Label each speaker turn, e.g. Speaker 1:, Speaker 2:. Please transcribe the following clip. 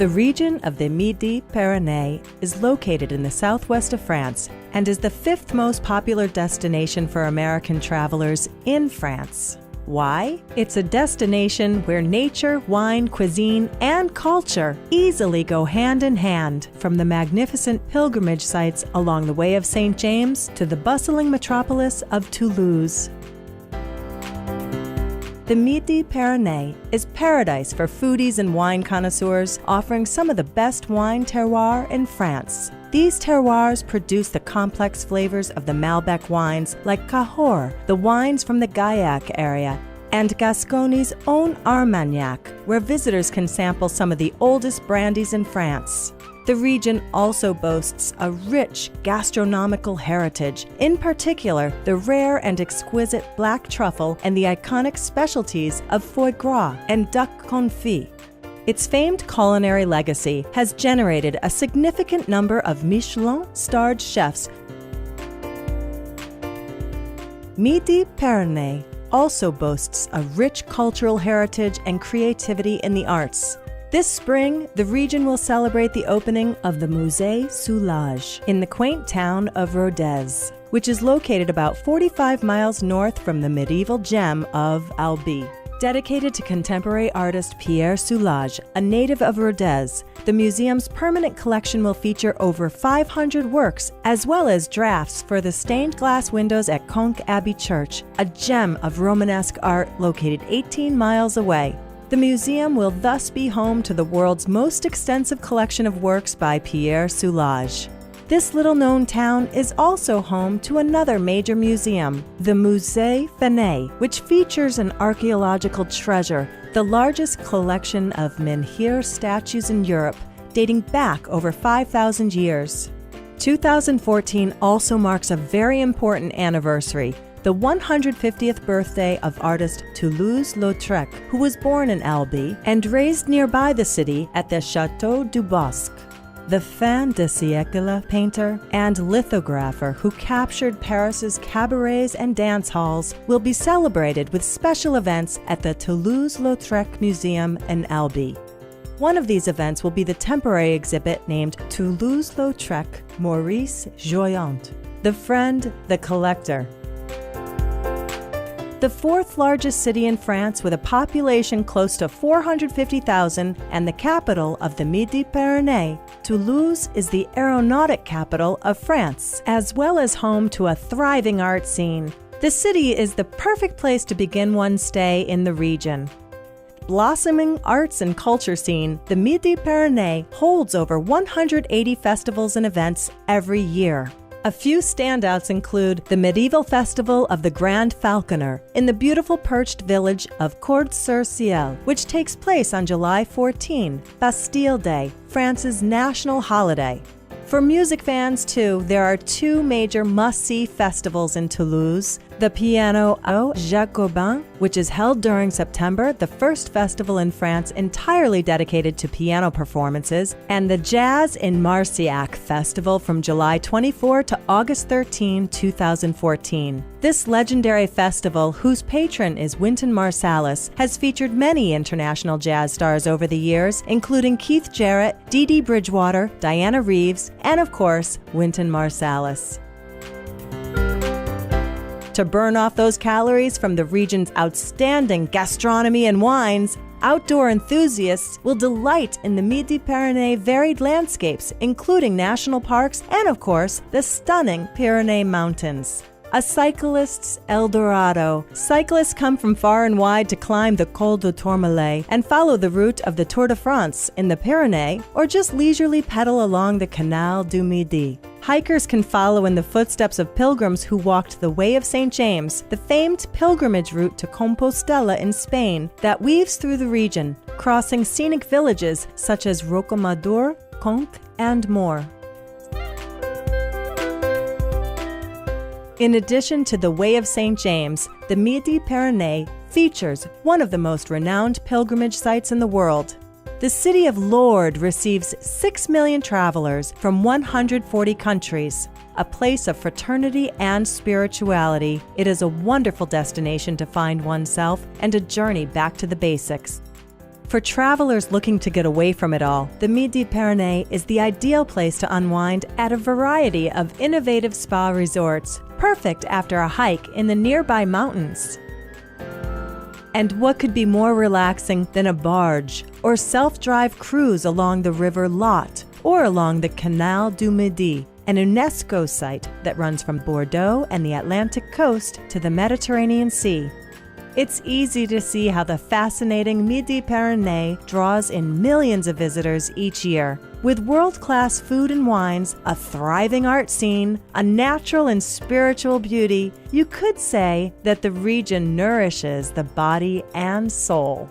Speaker 1: The region of the Midi-Pyrénées is located in the southwest of France and is the fifth most popular destination for American travelers in France. Why? It's a destination where nature, wine, cuisine, and culture easily go hand in hand, from the magnificent pilgrimage sites along the Way of St. James to the bustling metropolis of Toulouse. The Midi-Pyrénées is paradise for foodies and wine connoisseurs, offering some of the best wine terroir in France. These terroirs produce the complex flavors of the Malbec wines like Cahors, the wines from the Gaillac area, and Gascony's own Armagnac, where visitors can sample some of the oldest brandies in France. The region also boasts a rich gastronomical heritage, in particular the rare and exquisite black truffle and the iconic specialties of foie gras and duck confit. Its famed culinary legacy has generated a significant number of Michelin-starred chefs. Midi-Pyrénées also boasts a rich cultural heritage and creativity in the arts. This spring, the region will celebrate the opening of the Musée Soulage in the quaint town of Rodez, which is located about 45 miles north from the medieval gem of Albi. Dedicated to contemporary artist Pierre Soulage, a native of Rodez, the museum's permanent collection will feature over 500 works, as well as drafts for the stained glass windows at Conques Abbey Church, a gem of Romanesque art located 18 miles away. The museum will thus be home to the world's most extensive collection of works by Pierre Soulage. This little-known town is also home to another major museum, the Musée Fénès, which features an archaeological treasure, the largest collection of menhir statues in Europe, dating back over 5,000 years. 2014 also marks a very important anniversary, the 150th birthday of artist Toulouse-Lautrec, who was born in Albi and raised nearby the city at the Château du Bosc. The fin de siècle painter and lithographer who captured Paris's cabarets and dance halls will be celebrated with special events at the Toulouse-Lautrec Museum in Albi. One of these events will be the temporary exhibit named Toulouse-Lautrec Maurice Joyant, the Friend, the Collector. The fourth largest city in France with a population close to 450,000 and the capital of the Midi-Pyrénées, Toulouse is the aeronautic capital of France, as well as home to a thriving art scene. The city is the perfect place to begin one's stay in the region. Blossoming arts and culture scene, the Midi-Pyrénées holds over 180 festivals and events every year. A few standouts include the medieval festival of the Grand Falconer in the beautiful perched village of Courdes-sur-Ciel, which takes place on July 14, Bastille Day, France's national holiday. For music fans, too, there are two major must-see festivals in Toulouse: the Piano au Jacobin, which is held during September, the first festival in France entirely dedicated to piano performances, and the Jazz in Marcillac Festival from July 24 to August 13, 2014. This legendary festival, whose patron is Wynton Marsalis, has featured many international jazz stars over the years, including Keith Jarrett, Dee Dee Bridgewater, Diana Reeves, and of course, Wynton Marsalis. To burn off those calories from the region's outstanding gastronomy and wines, outdoor enthusiasts will delight in the Midi-Pyrénées varied landscapes, including national parks and, of course, the stunning Pyrenees Mountains. A cyclist's El Dorado. Cyclists come from far and wide to climb the Col du Tourmalet and follow the route of the Tour de France in the Pyrenees, or just leisurely pedal along the Canal du Midi. Hikers can follow in the footsteps of pilgrims who walked the Way of St. James, the famed pilgrimage route to Compostela in Spain that weaves through the region, crossing scenic villages such as Rocamadour, Conques, and more. In addition to the Way of St. James, the Midi-Pyrénées features one of the most renowned pilgrimage sites in the world. The city of Lourdes receives 6 million travelers from 140 countries. A place of fraternity and spirituality, it is a wonderful destination to find oneself and a journey back to the basics. For travelers looking to get away from it all, the Midi-Pyrénées is the ideal place to unwind at a variety of innovative spa resorts, perfect after a hike in the nearby mountains. And what could be more relaxing than a barge or self-drive cruise along the river Lot or along the Canal du Midi, an UNESCO site that runs from Bordeaux and the Atlantic coast to the Mediterranean Sea? It's easy to see how the fascinating Midi-Pyrénées draws in millions of visitors each year. With world-class food and wines, a thriving art scene, a natural and spiritual beauty, you could say that the region nourishes the body and soul.